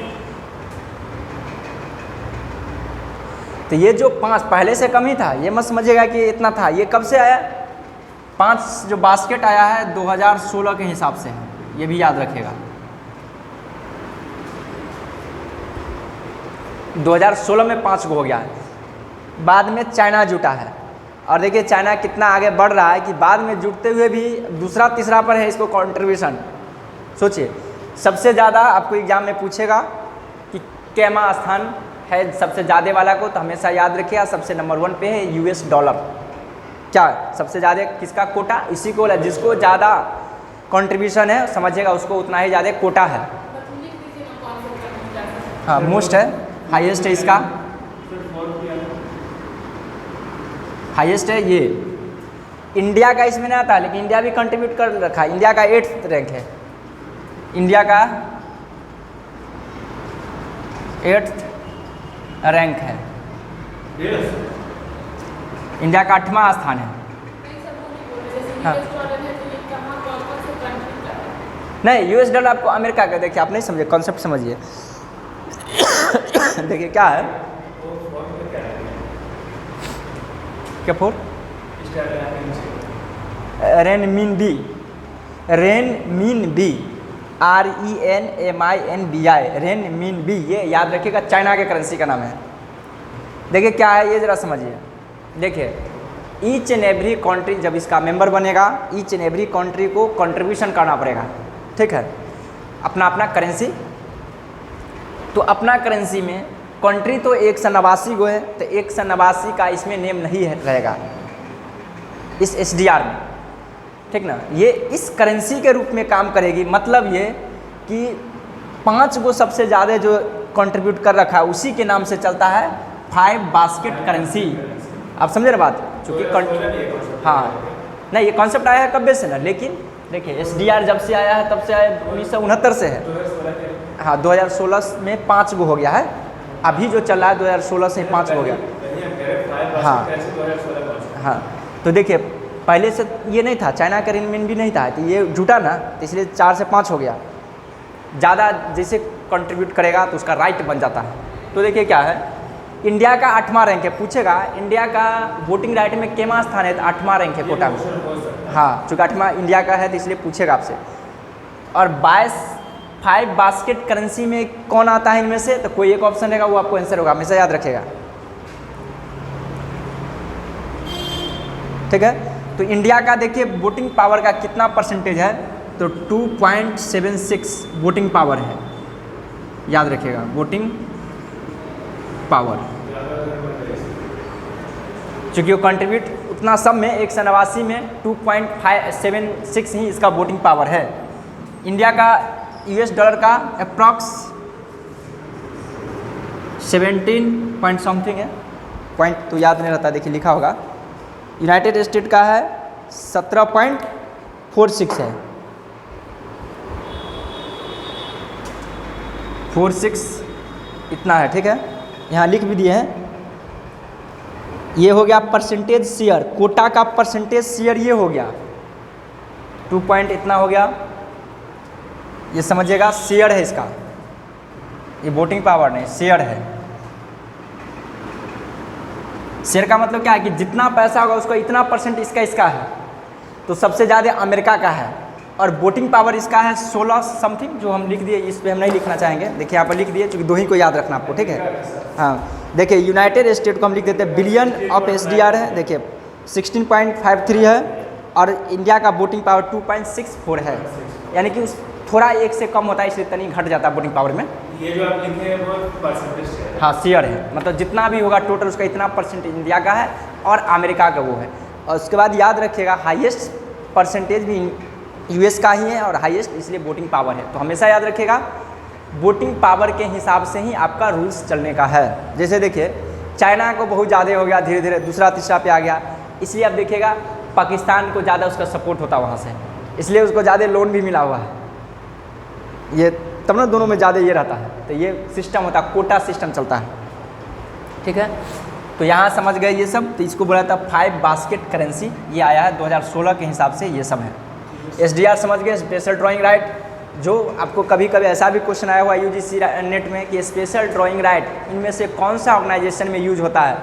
तो ये जो 5 पहले से कम ही था, ये मत समझिएगा कि इतना था, ये कब से आया, 5 जो बास्केट आया है 2016 के हिसाब से है, ये भी याद रखिएगा। 2016 में 5 को हो गया है, बाद में चाइना जुटा है। और देखिए चाइना कितना आगे बढ़ रहा है कि बाद में जुटते हुए भी दूसरा तीसरा पर है इसको कंट्रीब्यूशन। सोचिए सबसे ज़्यादा आपको एग्जाम में पूछेगा कि कैमा स्थान है सबसे ज़्यादा वाला को, तो हमेशा याद रखिएगा सबसे नंबर 1 पे है US डॉलर। क्या सबसे ज़्यादा किसका कोटा, इसी को जिसको ज़्यादा कंट्रीब्यूशन है समझिएगा उसको उतना ही ज़्यादा कोटा है। हाँ मोस्ट है, हाईएस्ट है इसका, हाईएस्ट है ये। इंडिया का इसमें नहीं आता लेकिन इंडिया भी कंट्रीब्यूट कर रखा है, इंडिया का 8th रैंक है, इंडिया का 8th रैंक है, इंडिया का 8वां स्थान है। हाँ नहीं US डॉलर आपको अमेरिका का, देखिए आप नहीं समझे कॉन्सेप्ट समझिए। देखिए क्या है, क्या फोर रेनमिनबी, RENMINBI, रेनमिनबी, ये याद रखिएगा, चाइना के करेंसी का नाम है। देखिए क्या है ये ज़रा समझिए। देखिए ईच एंड एवरी कंट्री जब इसका मेंबर बनेगा, ईच एंड एवरी कंट्री को कंट्रीब्यूशन करना पड़ेगा, ठीक है, अपना अपना करेंसी। तो अपना करेंसी में कंट्री तो 189 गो है, तो 189 का इसमें नेम नहीं रहेगा इस SDR में, ठीक ना। ये इस करेंसी के रूप में काम करेगी, मतलब ये कि 5 गो सबसे ज़्यादा जो कंट्रीब्यूट कर रखा है उसी के नाम से चलता है 5 बास्केट करेंसी। आप समझे ना बात, चूँकि हाँ नहीं, ये कॉन्सेप्ट आया है कब्बे से ना, लेकिन देखिए SDR जब से आया है तब से आया 1969 से है। हाँ 2016 में 5 गो हो गया है, अभी जो चल रहा है 2016 से 5 गो हो गया। हाँ हाँ, तो देखिए पहले से ये नहीं था, चाइना का रेनमिनबी नहीं था, तो ये जुटा ना, तो इसलिए 4 से 5 हो गया। ज़्यादा जैसे कंट्रीब्यूट करेगा तो उसका राइट बन जाता है। तो देखिए क्या है, इंडिया का 8वां रैंक है, पूछेगा इंडिया का वोटिंग राइट में केमा स्थान है, तो 8वां रैंक है कोटा में। हाँ चूँकि 8वां इंडिया का है तो इसलिए पूछेगा आपसे। और 5 बास्केट करेंसी में कौन आता है इनमें से, तो कोई एक ऑप्शन रहेगा, वो आपको आंसर होगा, हमेशा याद रखेगा, ठीक है। तो इंडिया का देखिए वोटिंग पावर का कितना परसेंटेज है, तो 2.76 वोटिंग पावर है, याद रखिएगा वोटिंग पावर। चूँकि वो कंट्रीब्यूट उतना सब में 189 में 2.76 ही इसका वोटिंग पावर है। इंडिया का $, का अप्रॉक्स 17 पॉइंट समथिंग है, पॉइंट तो याद नहीं रहता, देखिए लिखा होगा। यूनाइटेड स्टेट का है 17.46 है, 46 इतना है, ठीक है, यहाँ लिख भी दिए हैं। ये हो गया परसेंटेज शेयर, कोटा का परसेंटेज शेयर ये हो गया 2 पॉइंट इतना हो गया, ये समझिएगा शेयर है इसका, ये वोटिंग पावर नहीं, शेयर है। शेयर का मतलब क्या है कि जितना पैसा होगा उसका इतना परसेंट इसका है। तो सबसे ज़्यादा अमेरिका का है, और वोटिंग पावर इसका है 16 समथिंग, जो हम लिख दिए, इस पर हम नहीं लिखना चाहेंगे, देखिए यहाँ पर लिख दिए, क्योंकि 2 ही को याद रखना आपको, ठीक है। हाँ देखिए यूनाइटेड स्टेट को हम लिख देते हैं, बिलियन ऑफ SDR है, देखिए 16.53 है, और इंडिया का वोटिंग पावर 2.64 है, यानी कि उस थोड़ा 1 से कम होता है, इसलिए तनी घट जाता है वोटिंग पावर में। ये जो आप लिखे हैं वो परसेंटेज है। हाँ शेयर है, मतलब जितना भी होगा टोटल उसका इतना परसेंट इंडिया का है और अमेरिका का वो है। और उसके बाद याद रखिएगा हाईएस्ट परसेंटेज भी US का ही है, और हाईएस्ट इसलिए वोटिंग पावर है। तो हमेशा याद रखिएगा वोटिंग पावर के हिसाब से ही आपका रूल्स चलने का है। जैसे देखिए चाइना को बहुत ज़्यादा हो गया, धीरे धीरे दूसरा तीसरा पे आ गया, इसलिए आप देखिएगा पाकिस्तान को ज़्यादा उसका सपोर्ट होता वहाँ से, इसलिए उसको ज़्यादा लोन भी मिला हुआ है, ये तब ना दोनों में ज़्यादा ये रहता है। तो ये सिस्टम होता है, कोटा सिस्टम चलता है, ठीक है। तो यहाँ समझ गए ये सब, तो इसको बोला था 5 बास्केट करेंसी, ये आया है 2016 के हिसाब से, ये सब है। SDR समझ गए, स्पेशल ड्राइंग राइट, जो आपको कभी कभी ऐसा भी क्वेश्चन आया हुआ UGC नेट में कि स्पेशल ड्राइंग राइट इनमें से कौन सा ऑर्गेनाइजेशन में यूज होता है,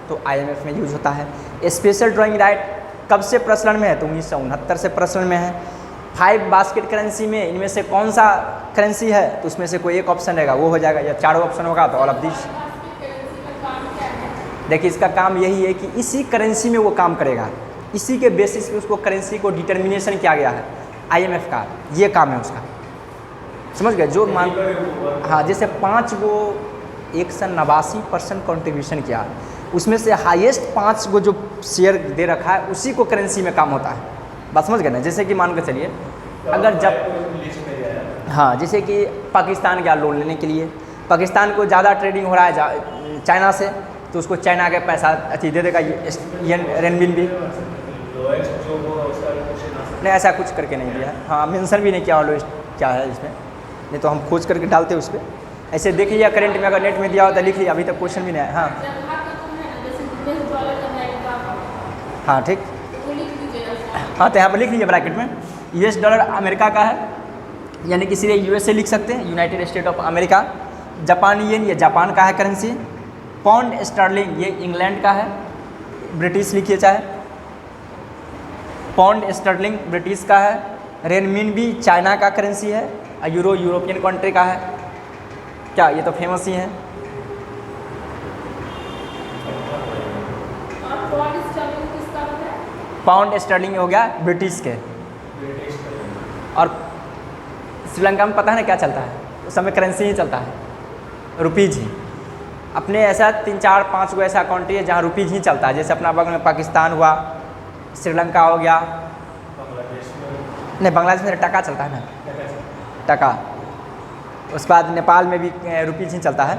तो IMF में यूज होता है। स्पेशल ड्राइंग राइट कब से प्रचलन में है, तो 1969 से प्रचलन में है। 5 बास्केट करेंसी में इनमें से कौन सा करेंसी है, तो उसमें से कोई एक ऑप्शन रहेगा, वो हो जाएगा, या चारों ऑप्शन होगा तो ऑल ऑफ दिस। देखिए इसका काम यही है कि इसी करेंसी में वो काम करेगा, इसी के बेसिस पे उसको करेंसी को डिटर्मिनेशन किया गया है, IMF का ये काम है उसका, समझ गए। जो मान हाँ जैसे 5 गो 189% कंट्रीब्यूशन किया, उसमें से हाईएस्ट 5 गो जो शेयर दे रखा है उसी को करेंसी में काम होता है, बात समझ गए ना। जैसे कि मान कर चलिए अगर जब हाँ जैसे कि पाकिस्तान गया लोन लेने के लिए, पाकिस्तान को ज़्यादा ट्रेडिंग हो रहा है चाइना से, तो उसको चाइना के पैसा अच्छी दे देगा रेनमिनबी। नहीं ऐसा कुछ करके नहीं दिया है, हाँ मेंशन भी नहीं किया लोएस्ट क्या है इसमें, नहीं तो हम खोज करके डालते उस पर। ऐसे देख लिया करेंट में, अगर नेट में दिया हो तो लिख लिया, अभी तक क्वेश्चन भी नहीं है। हाँ हाँ ठीक, हाँ तो यहाँ पर लिख लीजिए ब्रैकेट में, $, अमेरिका का है, यानी कि सीधे USA लिख सकते हैं, United State of America. Japan yen, ये जापान का है करेंसी। पाउंड स्टर्लिंग ये इंग्लैंड का है, ब्रिटिश लिखिए चाहे, पाउंड स्टर्लिंग ब्रिटिश का है। रेनमिनबी चाइना का करेंसी है, यूरो यूरोपियन कंट्री का है क्या, ये तो फेमस ही है। पाउंड स्टर्लिंग हो गया ब्रिटिश के। और श्रीलंका में पता है ना क्या चलता है, उस समय करेंसी ही चलता है, रुपीज ही। अपने ऐसा 3 4 5 गो ऐसा कंट्री है जहाँ रुपीज ही चलता है, जैसे अपना बगल में पाकिस्तान हुआ, श्रीलंका हो गया, नहीं बांग्लादेश में टका चलता है ना, टका। उसके बाद नेपाल में भी रुपीज ही चलता है,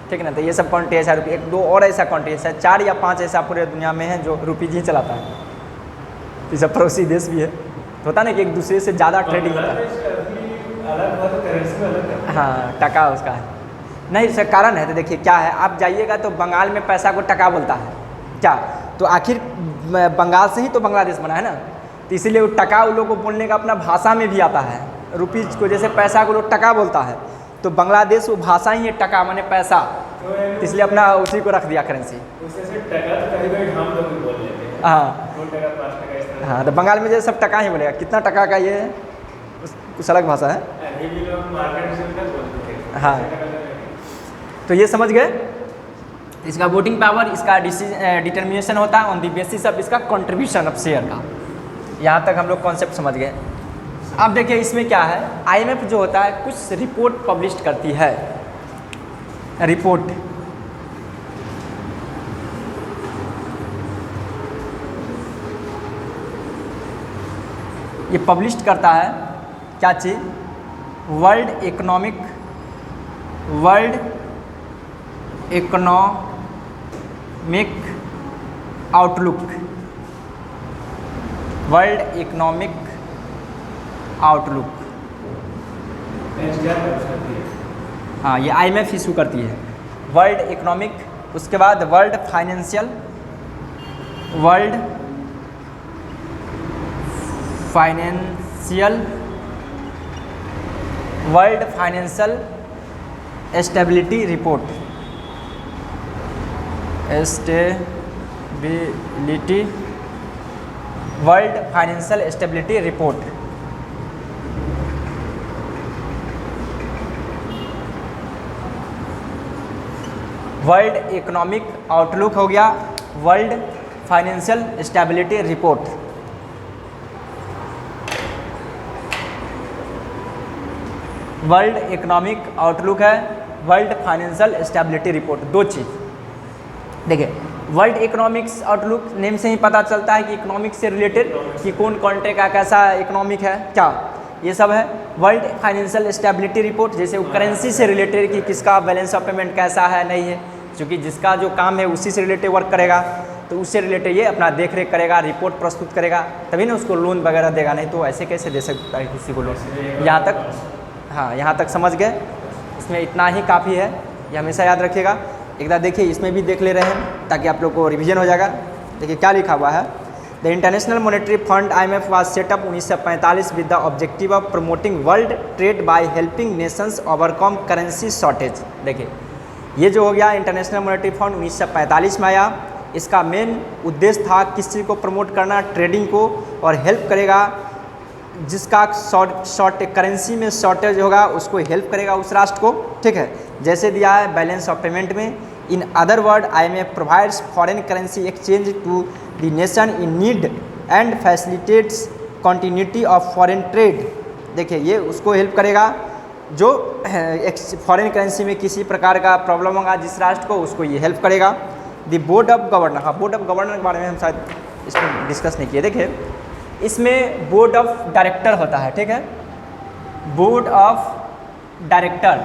ठीक है ना। तो ये सब कंट्री ऐसा रुपये, 1 2 और ऐसा कंट्री ऐसा 4 या 5 ऐसा पूरे दुनिया में है जो रुपीज ही चलाता है। ये सब पड़ोसी देश भी है, तो होता ना कि एक दूसरे से ज़्यादा ट्रेडिंग होता है। हाँ टका उसका है, नहीं इसका कारण है। तो देखिए क्या है, आप जाइएगा तो बंगाल में पैसा को टका बोलता है क्या, तो आखिर बंगाल से ही तो बांग्लादेश बना है ना, तो इसीलिए वो टका उन लोग को बोलने का अपना भाषा में भी आता है। रुपीज को जैसे पैसा को लोग टका बोलता है, तो बांग्लादेश वो भाषा ही है टका माने पैसा, तो इसलिए अपना उसी को रख दिया करेंसी। हाँ तो बंगाल में जैसे सब टका ही बोलेगा, कितना टका का ये है कुछ अलग भाषा है। हाँ तो ये समझ गए, इसका वोटिंग पावर, इसका डिटर्मिनेशन होता है ऑन द बेसिस ऑफ इसका कंट्रीब्यूशन ऑफ शेयर का। यहाँ तक हम लोग कॉन्सेप्ट समझ गए। अब देखिए इसमें क्या है, आईएमएफ जो होता है कुछ रिपोर्ट पब्लिश करती है, रिपोर्ट। ये पब्लिश करता है क्या चीज़, world economic outlook, world economic outlook. हाँ ये आईएमएफ इशू करती है वर्ल्ड इकोनॉमिक, उसके बाद world financial stability report, world financial stability report. World economic outlook हो गया, world financial stability report. World economic outlook है, वर्ल्ड फाइनेंशियल स्टेबिलिटी रिपोर्ट, दो चीज़। देखिए वर्ल्ड इकोनॉमिक्स आउटलुक नेम से ही पता चलता है कि इकोनॉमिक्स से रिलेटेड कि कौन कंट्री का कैसा इकोनॉमिक है क्या, ये सब है। वर्ल्ड फाइनेंशियल स्टेबिलिटी रिपोर्ट जैसे वो करेंसी से रिलेटेड कि किसका बैलेंस ऑफ पेमेंट कैसा है नहीं है, क्योंकि जिसका जो काम है उसी से रिलेटेड वर्क करेगा, तो उससे रिलेटेड ये अपना देख रेख करेगा, रिपोर्ट प्रस्तुत करेगा, तभी ना उसको लोन वगैरह देगा, नहीं तो ऐसे कैसे दे सकता है किसी को लोन। यहाँ तक, हाँ यहाँ तक समझ गए, इसमें इतना ही काफ़ी है, ये हमेशा याद रखिएगा। एक बार देखिए इसमें भी देख ले रहे हैं ताकि आप लोग को रिवीजन हो जाएगा। देखिए क्या लिखा हुआ है, the international monetary fund IMF was setup 1945 with the objective of promoting world trade by helping Nations overcome currency shortage. देखिए ये जो हो गया इंटरनेशनल मॉनेटरी फंड 1945 में आया, इसका मेन उद्देश्य था किस चीज़ को प्रमोट करना, ट्रेडिंग को, और हेल्प करेगा जिसका शॉर्ट करेंसी में शॉर्टेज होगा उसको हेल्प करेगा उस राष्ट्र को, ठीक है। जैसे दिया है बैलेंस ऑफ पेमेंट में, in other word IMF provides foreign currency exchange to the nation in need and facilitates continuity of foreign trade. देखिए ये उसको हेल्प करेगा जो फॉरेन करेंसी में किसी प्रकार का प्रॉब्लम होगा जिस राष्ट्र को, उसको ये हेल्प करेगा। द बोर्ड ऑफ गवर्नर, हाँ बोर्ड ऑफ गवर्नर के बारे में हम शायद इसमें डिस्कस नहीं किए। देखिए इसमें बोर्ड ऑफ डायरेक्टर होता है, ठीक है, बोर्ड ऑफ डायरेक्टर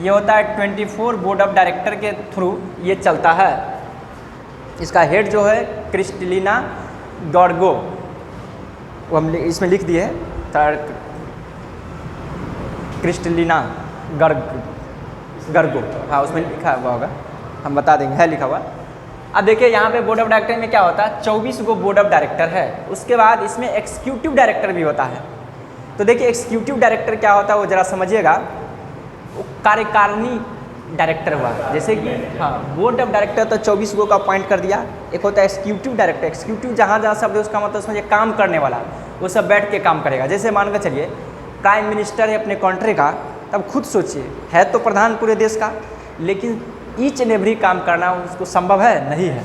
ये होता है 24 बोर्ड ऑफ डायरेक्टर के थ्रू ये चलता है। इसका हेड जो है क्रिस्टलिना गॉर्गो, वो हम इसमें लिख दिए क्रिस्टलिना गर्गो, हाँ उसमें लिखा हुआ होगा, हम बता देंगे, है लिखा हुआ। अब देखिए यहाँ पे बोर्ड ऑफ डायरेक्टर में क्या होता है, 24 गो बोर्ड ऑफ डायरेक्टर है। उसके बाद इसमें एग्जीक्यूटिव डायरेक्टर भी होता है। तो देखिए एग्जीक्यूटिव डायरेक्टर क्या होता है वो ज़रा समझिएगा, वो कार्यकारिणी डायरेक्टर हुआ, जैसे कि हाँ बोर्ड ऑफ डायरेक्टर तो 24 गो का अपॉइंट कर दिया। एक होता है एग्जीक्यूटिव डायरेक्टर, एग्जीक्यूटिव जहाँ जहाँ शब्द है उसका मतलब उसमें काम करने वाला, वो सब बैठ के काम करेगा। जैसे मान कर चलिए प्राइम मिनिस्टर है अपने कंट्री का, तब खुद सोचिए, है तो प्रधान पूरे देश का, लेकिन ईच एंड एवरी काम करना उसको संभव है नहीं है।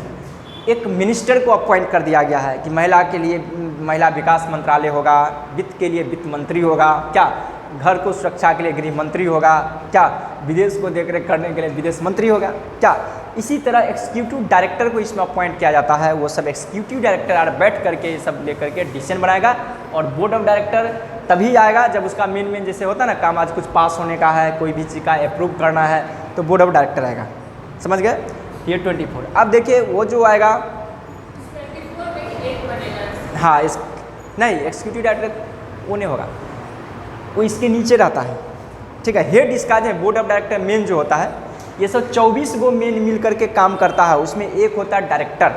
एक मिनिस्टर को अपॉइंट कर दिया गया है कि महिला के लिए महिला विकास मंत्रालय होगा, वित्त के लिए वित्त मंत्री होगा, क्या घर को सुरक्षा के लिए गृह मंत्री होगा, क्या विदेश को देखरेख करने के लिए विदेश मंत्री होगा, क्या इसी तरह एग्जीक्यूटिव डायरेक्टर को इसमें अपॉइंट किया जाता है। वो सब एग्जीक्यूटिव डायरेक्टर बैठ करके ये सब लेकर के डिसीजन बनाएगा, और बोर्ड ऑफ डायरेक्टर तभी आएगा जब उसका मेन जैसे होता है ना काम, आज कुछ पास होने का है, कोई भी चीज़ का अप्रूव करना है, तो बोर्ड ऑफ डायरेक्टर आएगा। समझ गए? ये 24। अब देखिए वो जो आएगा, हाँ इस नहीं एग्जीक्यूटिव डायरेक्टर वो नहीं होगा, वो इसके नीचे रहता है, ठीक है। हेड इसका जो बोर्ड ऑफ डायरेक्टर मेन जो होता है, ये सब 24 गो मेन मिल करके काम करता है, उसमें एक होता है डायरेक्टर।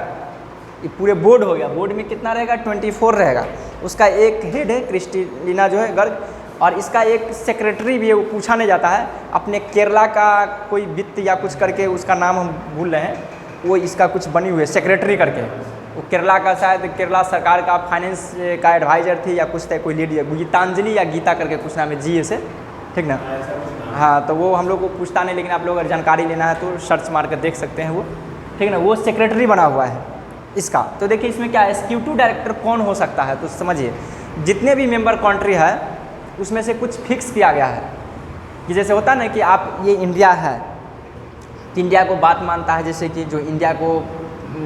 ये पूरे बोर्ड हो गया, बोर्ड में कितना रहेगा 24 रहेगा, उसका एक हेड है क्रिस्टिना जो है गर्ग, और इसका एक सेक्रेटरी भी है, वो पूछा नहीं जाता है। अपने केरला का कोई वित्त या कुछ करके उसका नाम हम भूल रहे हैं, वो इसका कुछ बनी हुई है सेक्रेटरी करके, वो केरला का शायद केरला सरकार का फाइनेंस का एडवाइजर थी या कुछ थे, कोई लीड गीतांजलि या गीता करके कुछ नाम है जी से, ठीक ना। हाँ तो वो हम लोग को पूछता नहीं, लेकिन आप लोग अगर जानकारी लेना है तो सर्च मार कर देख सकते हैं वो, ठीक है ना। वो सेक्रेटरी बना हुआ है इसका। तो देखिए इसमें क्या है, एग्जीक्यूटिव डायरेक्टर कौन हो सकता है, तो समझिए जितने भी मेंबर कंट्री है उसमें से कुछ फिक्स किया गया है, कि जैसे होता है ना कि आप ये इंडिया है, तो इंडिया को बात मानता है, जैसे कि जो इंडिया को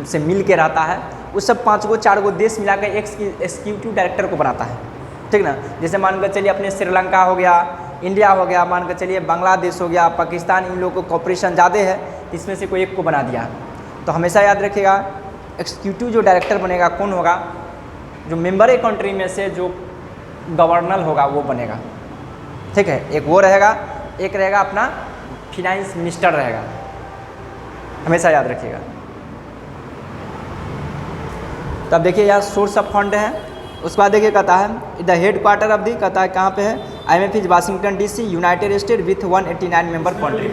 से मिल के रहता है, उस सब 5 गो 4 गो देश मिलाकर एक एग्जीक्यूटिव डायरेक्टर को बनाता है, ठीक ना। जैसे मान कर चलिए अपने श्रीलंका हो गया, इंडिया हो गया, मान कर चलिए बांग्लादेश हो गया, पाकिस्तान, इन लोगों को कॉपरेशन ज़्यादा है, इसमें से कोई एक को बना दिया। तो हमेशा याद रखिएगा एग्जीक्यूटिव जो डायरेक्टर बनेगा कौन होगा, जो मेंबर है कंट्री में से जो गवर्नर होगा वो बनेगा, ठीक है। एक वो रहेगा, एक रहेगा अपना फिनांस मिनिस्टर रहेगा, हमेशा याद रखिएगा। तो अब देखिए यहाँ सोर्स ऑफ फंड है, उसके बाद देखिए कहता है the head quarter of the, कहता है कहाँ पे है, IMF is Washington DC, United state with 189 member country.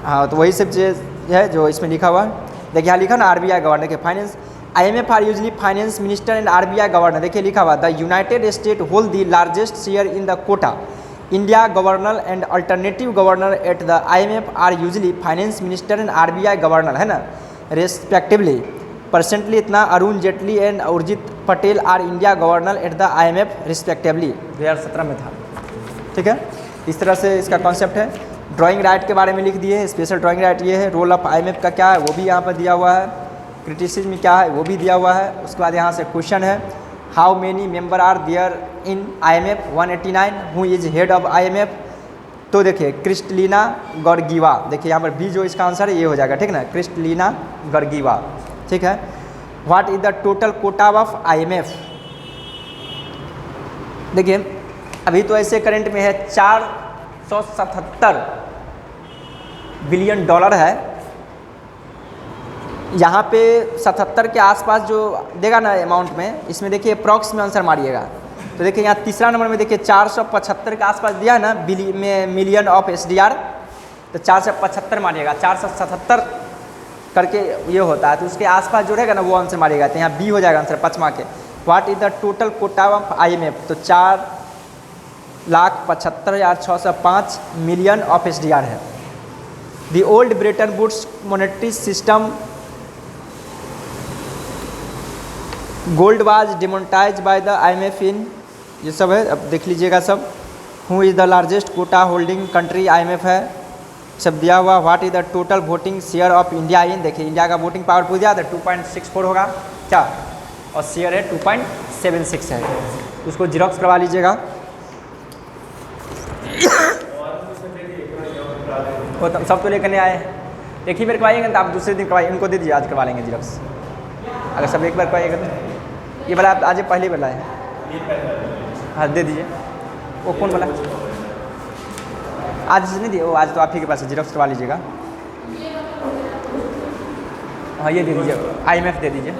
हाँ तो वही सब चीज़ है जो इसमें लिखा हुआ है। देखिए यहाँ लिखा ना RBI गवर्नर के finance, IMF are usually finance minister and RBI governor. देखिए लिखा हुआ the United State hold the largest share in the quota, India governor and alternative governor at the IMF are usually finance minister and RBI governor, है ना, respectively. Presently इतना Arun Jaitley and Urjit Patel are India governor at the IMF respectively, 2017 में था, ठीक है। इस तरह से इसका कॉन्सेप्ट है। ड्राइंग राइट के बारे में लिख दिए हैं, स्पेशल ड्राइंग राइट ये है, रोल ऑफ IMF का क्या है वो भी यहाँ पर दिया हुआ है, क्रिटिसिज्म क्या है वो भी दिया हुआ है। उसके बाद यहाँ से क्वेश्चन है how many member are there in IMF 189, who is head of IMF। तो देखिए क्रिस्टलिना गॉर्गीवा, देखिए यहाँ पर बी जो इसका आंसर है ये हो जाएगा, ठीक ना, क्रिस्टलिना गॉर्गीवा, ठीक है। What is the total quota of IMF, देखिए अभी तो ऐसे करंट में है 477 बिलियन डॉलर है, यहाँ पे 77 के आसपास जो देगा ना अमाउंट में, इसमें देखिए अप्रॉक्स में आंसर मारिएगा। तो देखिए यहाँ तीसरा नंबर में देखिए 475 के आसपास दिया है ना मिलियन ऑफ SDR, तो 475 मारिएगा, 477 करके ये होता है, तो उसके आसपास जो रहेगा ना वो आंसर मारिएगा। तो यहाँ बी हो जाएगा आंसर 5वां के। What is the total quota of IMF, तो 4,75,605 मिलियन ऑफ SDR है। The old Bretton Woods monetary system gold was demonetise by the IMF in, ये सब है, अब देख लीजिएगा सब। Who is the largest quota holding country IMF है, सब दिया हुआ। What is the total voting share of India in, देखिए इंडिया का वोटिंग पावर पूछ दिया था 2.64 होगा क्या, और शेयर है 2.76 है, उसको जीरोक्स करवा लीजिएगा। वो तो सब तो लेकर नहीं आए, एक ही बार करवाइएगा तो आप दूसरे दिन करवाइए, इनको दे दीजिए, आज करवा लेंगे जीरोक्स। अगर सब एक बार करवाइएगा तो ये वाला आप आज पहले वाला है, हाँ दे दीजिए। वो कौन वाला आज नहीं दिए, वो आज तो आप ही के पास जीरोक्स करवा लीजिएगा। हाँ ये दे दीजिए, IMF दे दीजिए।